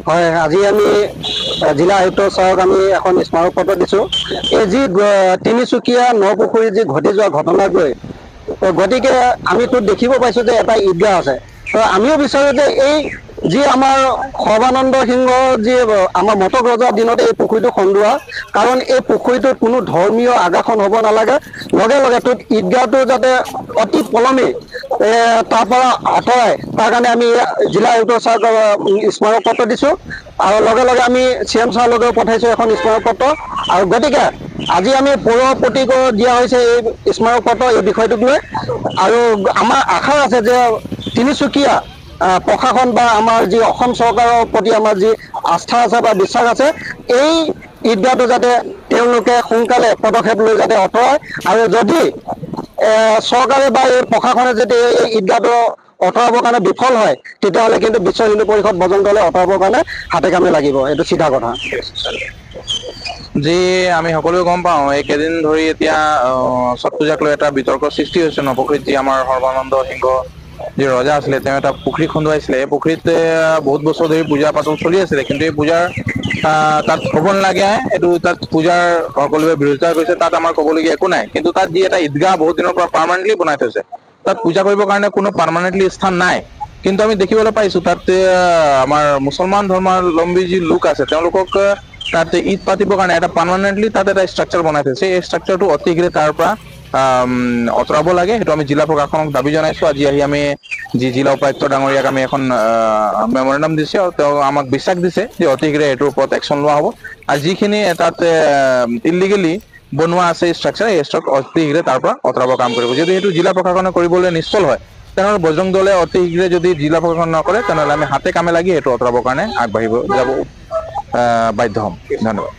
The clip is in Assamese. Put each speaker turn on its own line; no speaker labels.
হয়, আজি আমি জিলা আয়ুক্ত ছাৰক আমি এখন স্মাৰক পত্ৰ দিছোঁ। এই যি তিনিচুকীয়া নপুখুৰীত যি ঘটি যোৱা ঘটনাক লৈ গতিকে আমিতো দেখিব পাইছোঁ যে এটা ঈদগাহ আছে। তো আমিও বিচাৰোঁ যে এই যি আমাৰ সৰ্বানন্দ সিংহ যি আমাৰ মটক ৰজাৰ দিনত এই পুখুৰীটো খন্দোৱা, কাৰণ এই পুখুৰীটোত কোনো ধৰ্মীয় আগ্ৰাসন হ'ব নালাগে। লগে লগে টোত ঈদগাহটো যাতে অতি পলমে তাৰ পৰা আঁতৰাই, তাৰ কাৰণে আমি জিলা আয়ুক্ত ছাৰক স্মাৰক পত্ৰ দিছোঁ। আৰু লগে লগে আমি CM ছাৰৰ লগেও পঠাইছোঁ এখন স্মাৰক পত্ৰ। আৰু গতিকে আজি আমি পৌৰ প্ৰতীকো দিয়া হৈছে এই স্মাৰক পত্ৰ এই বিষয়টোক লৈ। আৰু আমাৰ আশা আছে যে তিনিচুকীয়া প্ৰশাসন বা আমাৰ যি অসম চৰকাৰৰ প্ৰতি আমাৰ যি আস্থা আছে বা বিশ্বাস আছে, এই ঈদগাহটো যাতে তেওঁলোকে সোনকালে পদক্ষেপ লৈ যাতে আঁতৰাই। আৰু যদি চৰকাৰে বা এই প্ৰশাসনে যদি এই ঈদগাহটো আঁতৰাবৰ কাৰণে বিফল হয়, তেতিয়াহ'লে কিন্তু বিশ্ব হিন্দু পৰিষদ বজৰং দলে আঁতৰাবৰ কাৰণে হাতে কামে লাগিব, এইটো চিধা কথা।
যি আমি সকলোৱে গম পাওঁ, এইকেইদিন ধৰি এতিয়া ছট পূজাক লৈ এটা বিতৰ্কৰ সৃষ্টি হৈছে। নপুখুৰীত যি আমাৰ সৰ্বানন্দ সিংহ যি ৰজা আছিলে, তেওঁ এটা পুখুৰী খন্দুৱাইছিলে। এই পুখুৰীত বহুত বছৰ ধৰি পূজা পাতল চলি আছিলে, কিন্তু এই পূজাৰ তাত হ'ব নালাগে, এইটো তাত পূজাৰ সকলোৱে বিৰোধিতা কৰিছে। তাত আমাৰ ক'বলগীয়া একো নাই, কিন্তু তাত যি এটা ঈদগাহ বহুত দিনৰ পৰা পাৰ্মানেণ্টলি বনাই থৈছে, তাত পূজা কৰিবৰ কাৰণে কোনো পাৰ্মানেণ্টলি স্থান নাই। কিন্তু আমি দেখিবলৈ পাইছো তাত আমাৰ মুছলমান ধৰ্মাৱলম্বী যি লোক আছে, তেওঁলোকক তাত ঈদ পাতিবৰ কাৰণে এটা পাৰ্মানেণ্টলি তাত এটা ষ্ট্ৰাকচাৰ বনাই থৈছে। এই ষ্ট্ৰাকচাৰটো অতি শীঘ্ৰে তাৰ পৰা আঁতৰাব লাগে, সেইটো আমি জিলা প্ৰশাসনক দাবী জনাইছো। আজি আহি আমি যি জিলা উপায়ুক্ত ডাঙৰীয়াক আমি এখন মেমৰেণ্ডাম দিছে, আৰু তেওঁ আমাক বিশ্বাস দিছে যে অতি শীঘ্ৰে এইটোৰ ওপৰত একশ্যন লোৱা হ'ব। আৰু যিখিনি তাত ইলিগেলি বনোৱা আছে ষ্ট্ৰাকচাৰ, এই ষ্ট্ৰাকচাৰ অতি শীঘ্ৰে তাৰ পৰা আঁতৰাব কাম কৰিব। যদি সেইটো জিলা প্ৰশাসনে কৰিবলৈ নিষ্ফল হয়, তেনেহ'লে বজৰং দলে অতি শীঘ্ৰে যদি জিলা প্ৰশাসন নকৰে, তেনেহ'লে আমি হাতে কামে লাগি এইটো আঁতৰাবৰ কাৰণে আগবাঢ়িব যাব বাধ্য হ'ম। ধন্যবাদ।